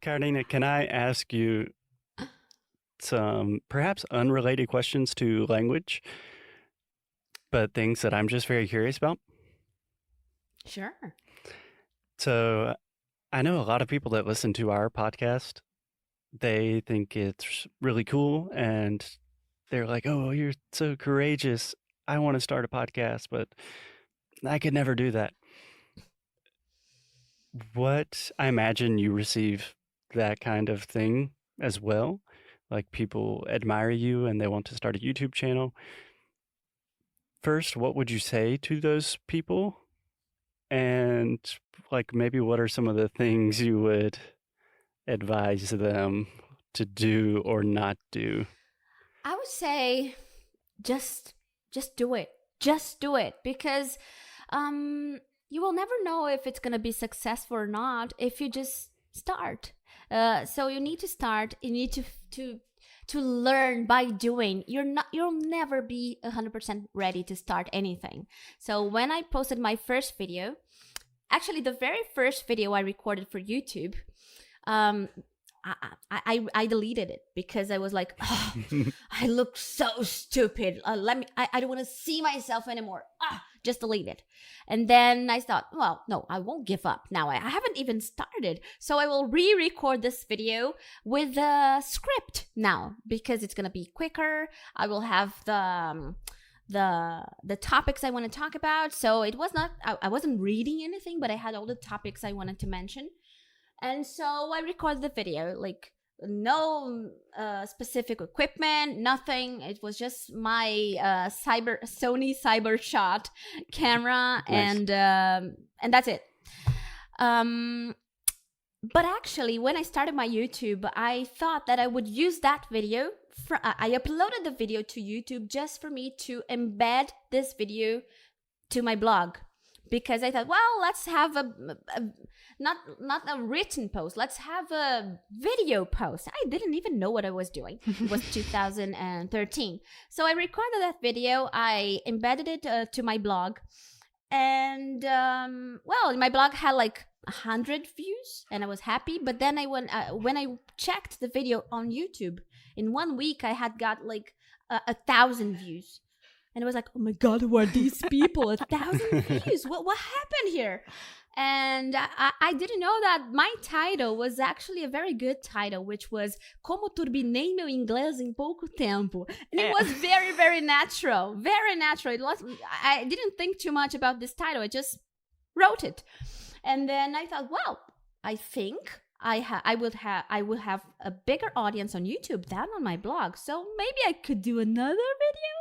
Carina, can I ask you some perhaps unrelated questions to language, but things that I'm just very curious about? Sure. So I know a lot of people that listen to our podcast, they think it's really cool and they're like, oh, you're so courageous. I want to start a podcast, but I could never do that. What I imagine you receive that kind of thing as well. Like people admire you and they want to start a YouTube channel. First, what would you say to those people? And like maybe what are some of the things you would advise them to do or not do? I would say just do it. Just do it because you will never know if it's going to be successful or not if you just start. So you need to start. You need to learn by doing. You'll never be 100% ready to start anything. So when I posted my first video, actually the very first video I recorded for YouTube, I deleted it because I was like, oh, I look so stupid. I don't want to see myself anymore. Just delete it. And then I thought, well, no, I won't give up. Now I haven't even started. So I will re-record this video with a script now because it's going to be quicker. I will have the topics I want to talk about. So it was not, I wasn't reading anything, but I had all the topics I wanted to mention. And so I recorded the video, like no specific equipment, nothing. It was just my Sony Cybershot camera, Nice. and that's it. But actually, when I started my YouTube, I thought that I would use that video. I uploaded the video to YouTube just for me to embed this video to my blog. Because I thought, well, let's have not a written post. Let's have a video post. I didn't even know what I was doing. It was 2013. So I recorded that video. I embedded it to my blog. And, well, my blog had like 100 views and I was happy. But then when I checked the video on YouTube, in 1 week, I had got like 1,000 views. And it was like, oh my God, who are these people? 1,000 views. What happened here? And I didn't know that my title was actually a very good title, which was Como turbinei meu inglês em pouco tempo. And it was very, very natural. Very natural. I didn't think too much about this title. I just wrote it. And then I thought, well, I think I will have a bigger audience on YouTube than on my blog. So maybe I could do another video.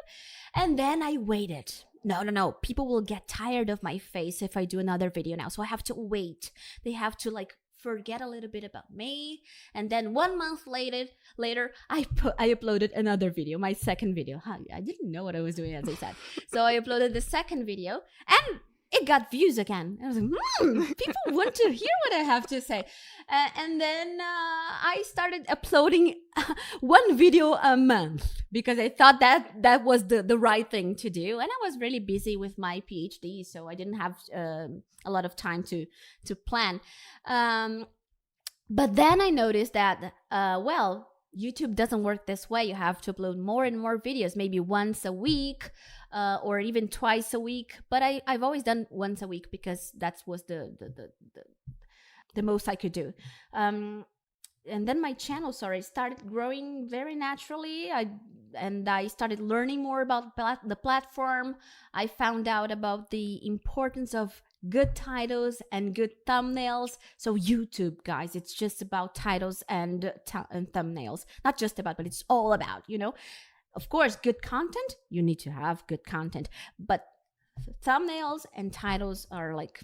And then I waited. No. People will get tired of my face if I do another video now. So I have to wait. They have to like forget a little bit about me. And then 1 month later, I uploaded another video, my second video. I didn't know what I was doing, as I said. So I uploaded the second video and it got views again. I was like, people want to hear what I have to say. And then I started uploading one video a month because I thought that was the right thing to do. And I was really busy with my PhD, so I didn't have a lot of time to plan. But then I noticed that, well, YouTube doesn't work this way. You have to upload more and more videos, maybe once a week or even twice a week. But I've always done once a week because that was the most I could do. And then my channel, started growing very naturally. I started learning more about the platform. I found out about the importance of good titles and good thumbnails. So YouTube, guys, it's just about titles and thumbnails. Not just about, but it's all about, Of course, good content, you need to have good content. But thumbnails and titles are like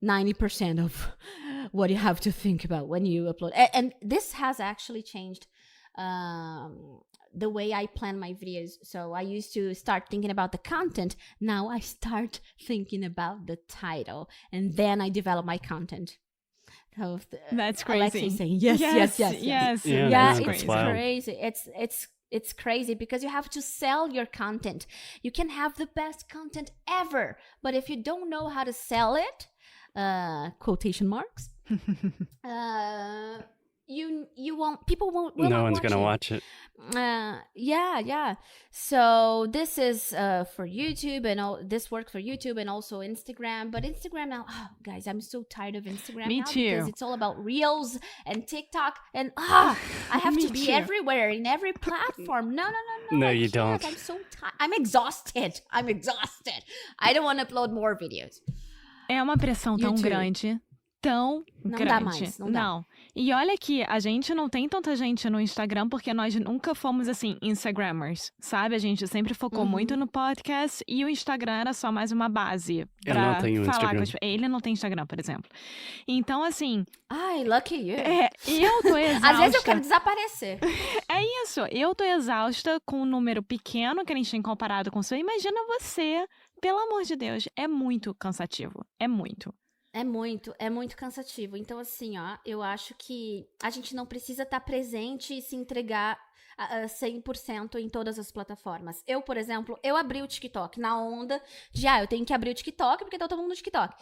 90% of what you have to think about when you upload. And this has actually changed the way I plan my videos. So I used to start thinking about the content. Now I start thinking about the title, and then I develop my content. So that's crazy. Alexis saying yes. Yeah, It's crazy. It's crazy because you have to sell your content. You can have the best content ever, but if you don't know how to sell it, quotation marks, people won't will No not one's watch gonna it. watch it. Yeah. So this is for YouTube and all. This works for YouTube and also Instagram. But Instagram now, guys, I'm so tired of Instagram Me now too. because it's all about Reels and TikTok and I have Me to be too. everywhere in every platform. No. No, I you can't. don't. I'm so tired. I'm exhausted. I don't want to upload more videos. É uma pressão tão YouTube. grande. Tão Não grande. dá mais, não dá. E olha que a gente não tem tanta gente no Instagram porque nós nunca fomos, assim, Instagrammers, sabe? A gente sempre focou muito no podcast e o Instagram era só mais uma base Eu pra não tenho falar Instagram. com as... Ele não tem Instagram, por exemplo. Então, assim, Ai, lucky you. eu tô exausta. Às vezes eu quero desaparecer. É isso, eu tô exausta com um número pequeno que a gente tem comparado com o seu. Imagina você, pelo amor de Deus, é muito cansativo, é muito. É muito cansativo. Então, assim, ó, eu acho que a gente não precisa estar presente e se entregar 100% em todas as plataformas. Eu, por exemplo, eu abri o TikTok na onda de, eu tenho que abrir o TikTok porque tá todo mundo no TikTok.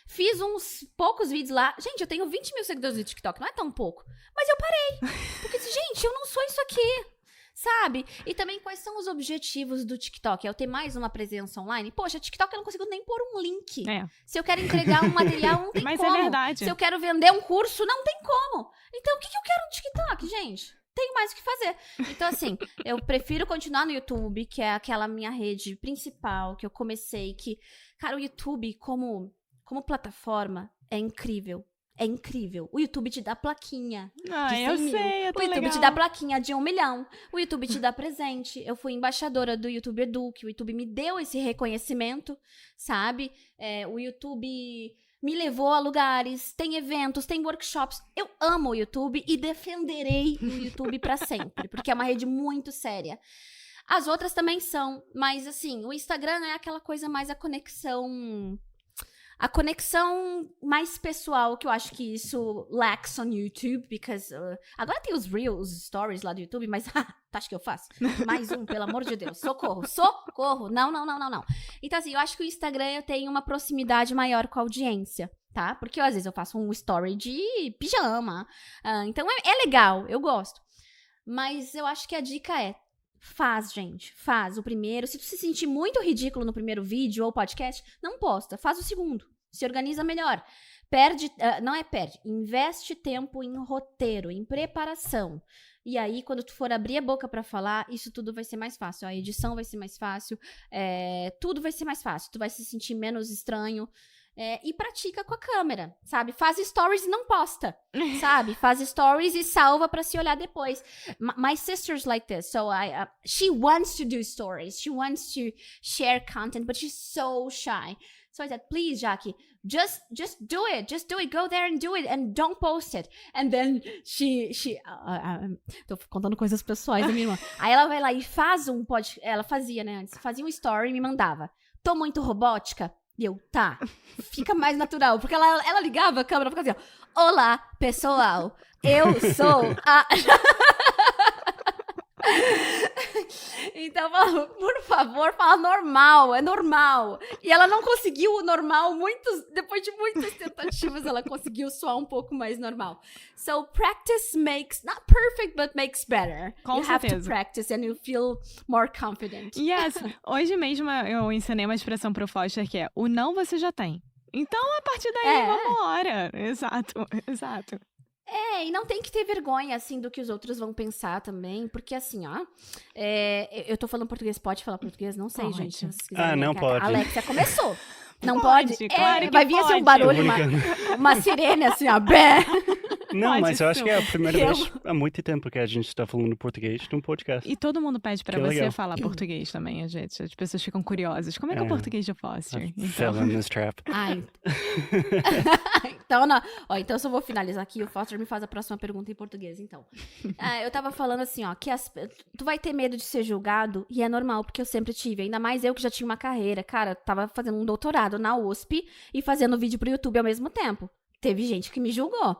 Fiz uns poucos vídeos lá. Gente, eu tenho 20 mil seguidores no TikTok, não é tão pouco. Mas eu parei. Porque, gente, eu não sou isso aqui. Sabe? E também quais são os objetivos do TikTok? É eu ter mais uma presença online? Poxa, TikTok eu não consigo nem pôr um link. Se eu quero entregar um material, não tem Mas como. é verdade. Se eu quero vender um curso, não tem como. Então, o que eu quero no TikTok, gente? Tenho mais o que fazer. Então, assim, eu prefiro continuar no YouTube, que é aquela minha rede principal que eu comecei, que, cara, o YouTube como plataforma é incrível. É incrível. O YouTube te dá plaquinha de 100 eu mil. sei, é tão O YouTube legal. te dá plaquinha de 1 milhão. O YouTube te dá presente. Eu fui embaixadora do YouTube Edu, que o YouTube me deu esse reconhecimento, sabe? O YouTube me levou a lugares, tem eventos, tem workshops. Eu amo o YouTube e defenderei o YouTube pra sempre, porque é uma rede muito séria. As outras também são, mas assim, o Instagram é aquela coisa mais a conexão mais pessoal, que eu acho que isso lacks on YouTube, because agora tem os Reels, os Stories lá do YouTube, mas tu acha que eu faço? Mais um, pelo amor de Deus, socorro, não. Então assim, eu acho que o Instagram eu tenho uma proximidade maior com a audiência, tá? Porque às vezes eu faço um story de pijama, então é legal, eu gosto. Mas eu acho que a dica é, faz, gente, faz o primeiro. Se tu se sentir muito ridículo no primeiro vídeo ou podcast, não posta, faz o segundo. Se organiza melhor. Investe tempo em roteiro, em preparação. E aí, quando tu for abrir a boca pra falar, isso tudo vai ser mais fácil. A edição vai ser mais fácil, tudo vai ser mais fácil. Tu vai se sentir menos estranho. E pratica com a câmera, sabe? Faz stories e não posta, sabe? Faz stories e salva pra se olhar depois. My sister's like this, so she wants to do stories, she wants to share content, but she's so shy. So I said, please, Jackie, just do it, go there and do it, and don't post it. And then tô contando coisas pessoais da minha irmã. Aí ela vai lá e faz ela fazia, né, antes, fazia um story e me mandava. Tô muito robótica? E eu, tá, fica mais natural. Porque ela ligava a câmera e ficava assim, ó, olá, pessoal, eu sou a... Então, por favor, fala normal, é normal. E ela não conseguiu o normal, depois de muitas tentativas, ela conseguiu soar um pouco mais normal. So, practice makes, not perfect, but makes better. Com certeza. Have to practice and you feel more confident. Yes, hoje mesmo eu ensinei uma expressão pro Foster que é, o não você já tem. Então, a partir daí, vambora. Exato. E não tem que ter vergonha, assim, do que os outros vão pensar também, porque, assim, ó, eu tô falando português, pode falar português? Não sei, pode. gente. Se vocês quiserem, não pode. A Alexia começou. Não Pode, pode? claro que vai vir assim um pode. barulho, uma sirene, assim, ó, bé. Não, Pode mas eu acho que é a primeira Eu- vez há muito tempo que a gente está falando português num podcast. E todo mundo pede pra Que você legal. falar português também, gente. As pessoas ficam curiosas. Como é que é o português de Foster? I fell in this trap. Ai. Então, não. Ó, então eu só vou finalizar aqui. O Foster me faz a próxima pergunta em português, então. Eu tava falando assim, ó, que tu vai ter medo de ser julgado, e é normal, porque eu sempre tive. Ainda mais eu que já tinha uma carreira. Cara, eu tava fazendo um doutorado na USP e fazendo vídeo pro YouTube ao mesmo tempo. Teve gente que me julgou.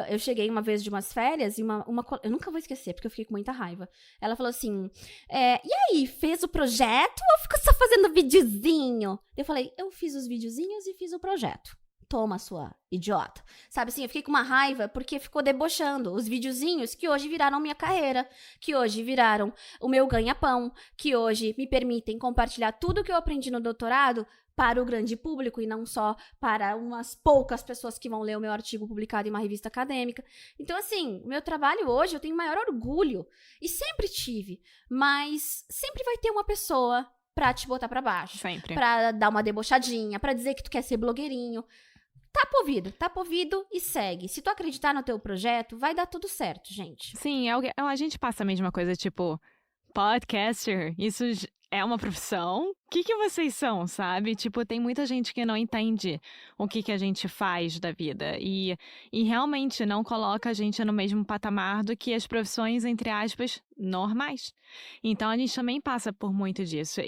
Eu cheguei uma vez de umas férias e eu nunca vou esquecer, porque eu fiquei com muita raiva. Ela falou assim, e aí, fez o projeto ou ficou só fazendo videozinho? Eu falei, eu fiz os videozinhos e fiz o projeto. Toma, sua idiota. Sabe assim, eu fiquei com uma raiva porque ficou debochando os videozinhos que hoje viraram minha carreira, que hoje viraram o meu ganha-pão, que hoje me permitem compartilhar tudo que eu aprendi no doutorado para o grande público e não só para umas poucas pessoas que vão ler o meu artigo publicado em uma revista acadêmica. Então, assim, o meu trabalho hoje eu tenho maior orgulho e sempre tive, mas sempre vai ter uma pessoa pra te botar pra baixo, Sempre. pra dar uma debochadinha, pra dizer que tu quer ser blogueirinho. Tá pro ouvido e segue. Se tu acreditar no teu projeto, vai dar tudo certo, gente. Sim, a gente passa a mesma coisa, tipo, podcaster, isso é uma profissão? O que vocês são, sabe? Tipo, tem muita gente que não entende o que a gente faz da vida e realmente não coloca a gente no mesmo patamar do que as profissões, entre aspas, normais. Então, a gente também passa por muito disso.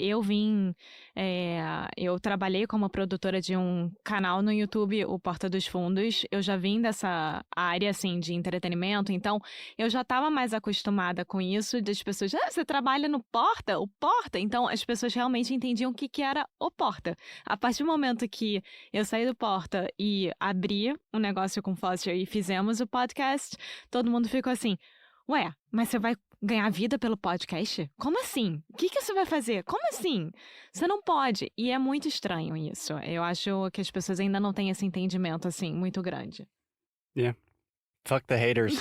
Eu trabalhei como produtora de um canal no YouTube, o Porta dos Fundos. Eu já vim dessa área, assim, de entretenimento, então eu já estava mais acostumada com isso, das pessoas, você trabalha no Porta? O Porta? Então, as pessoas realmente entendiam o que era o Porta. A partir do momento que eu saí do Porta e abri um negócio com o Foster e fizemos o podcast, todo mundo ficou assim, ué, mas você vai ganhar vida pelo podcast? Como assim? O que você vai fazer? Como assim? Você não pode. E é muito estranho isso. Eu acho que as pessoas ainda não têm esse entendimento, assim, muito grande. Yeah. Fuck the haters.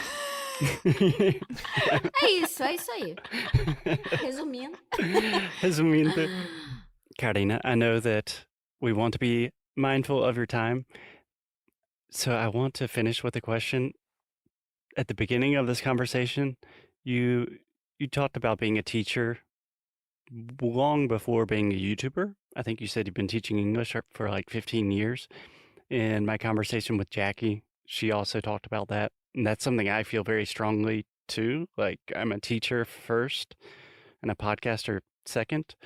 É isso aí. Resumindo. Resumindo, Carina, I know that we want to be mindful of your time. So I want to finish with a question. At the beginning of this conversation, you talked about being a teacher long before being a YouTuber. I think you said you've been teaching English for like 15 years. In my conversation with Jackie, she also talked about that. And that's something I feel very strongly too. Like I'm a teacher first and a podcaster second.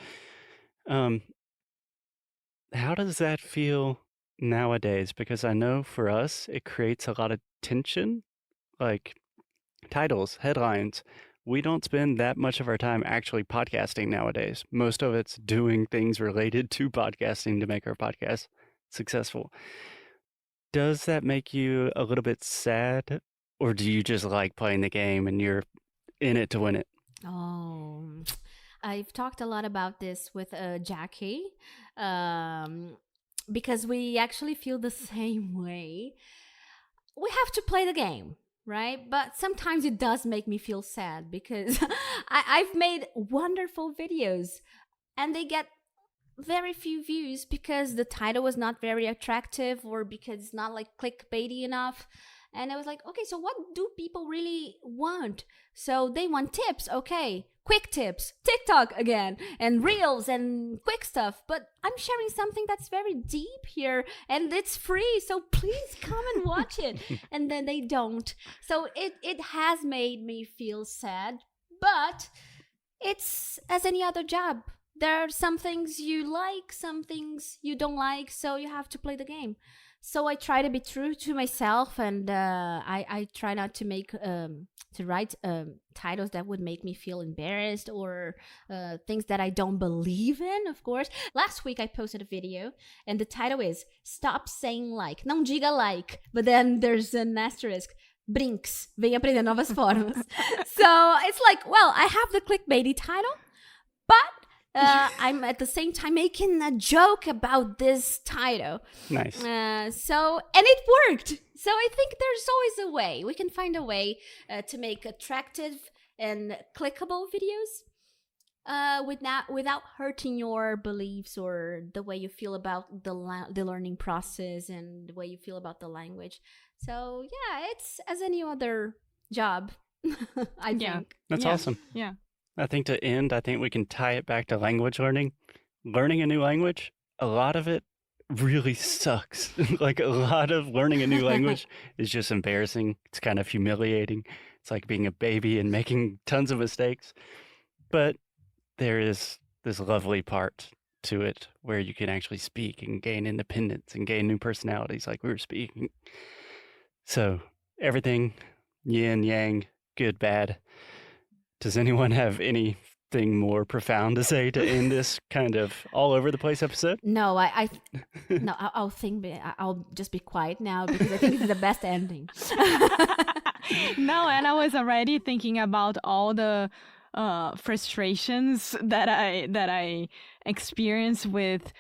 How does that feel nowadays? Because I know for us, it creates a lot of tension, like titles, headlines. We don't spend that much of our time actually podcasting nowadays. Most of it's doing things related to podcasting to make our podcast successful. Does that make you a little bit sad, or do you just like playing the game and you're in it to win it? Oh, I've talked a lot about this with Jackie, because we actually feel the same way. We have to play the game, right? But sometimes it does make me feel sad because I've made wonderful videos and they get very few views because the title was not very attractive or because it's not like clickbaity enough. And I was like, okay, so what do people really want? So they want tips, okay. Quick tips, TikTok again, and reels and quick stuff. But I'm sharing something that's very deep here and it's free. So please come and watch it. And then they don't. So it has made me feel sad, but it's as any other job. There are some things you like, some things you don't like. So you have to play the game. So I try to be true to myself, and I try not to make to write titles that would make me feel embarrassed or things that I don't believe in, of course. Last week I posted a video, and the title is "Stop Saying Like." Não diga like, but then there's an asterisk. Brinks. Vem aprender novas formas. So it's like, well, I have the clickbaity title, but I'm at the same time making a joke about this title. Nice. And it worked. So I think there's always a way. We can find a way to make attractive and clickable videos without hurting your beliefs or the way you feel about the learning process and the way you feel about the language. So yeah, it's as any other job, I think. That's awesome. Yeah. I think to end, I think we can tie it back to language learning. Learning a new language, a lot of it really sucks. Like a lot of learning a new language is just embarrassing. It's kind of humiliating. It's like being a baby and making tons of mistakes. But there is this lovely part to it where you can actually speak and gain independence and gain new personalities like we were speaking. So everything, yin, yang, good, bad. Does anyone have anything anything more profound to say to end this kind of all over the place episode? No, I'll just be quiet now because I think it's the best ending. No, and I was already thinking about all the frustrations that I experience with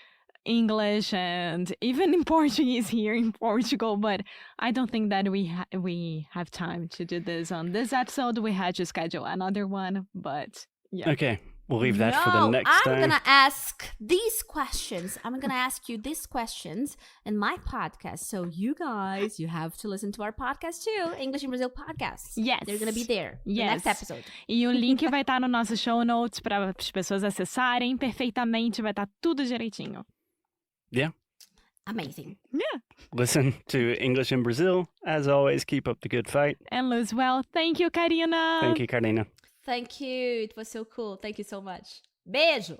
English and even in Portuguese here in Portugal, but I don't think that we have time to do this on this episode. We had to schedule another one, but yeah. Okay, we'll leave that for the next time. I'm gonna ask these questions. I'm gonna ask you these questions in my podcast. So you guys, you have to listen to our podcast too, English in Brazil podcast. Yes. They're gonna be there. The next episode. E o link vai estar no nosso show notes para as pessoas acessarem perfeitamente, vai estar tudo direitinho. Yeah. Amazing. Yeah. Listen to English in Brazil. As always, keep up the good fight. And lose well. Thank you, Carina. Thank you, Carina. Thank you. It was so cool. Thank you so much. Beijo.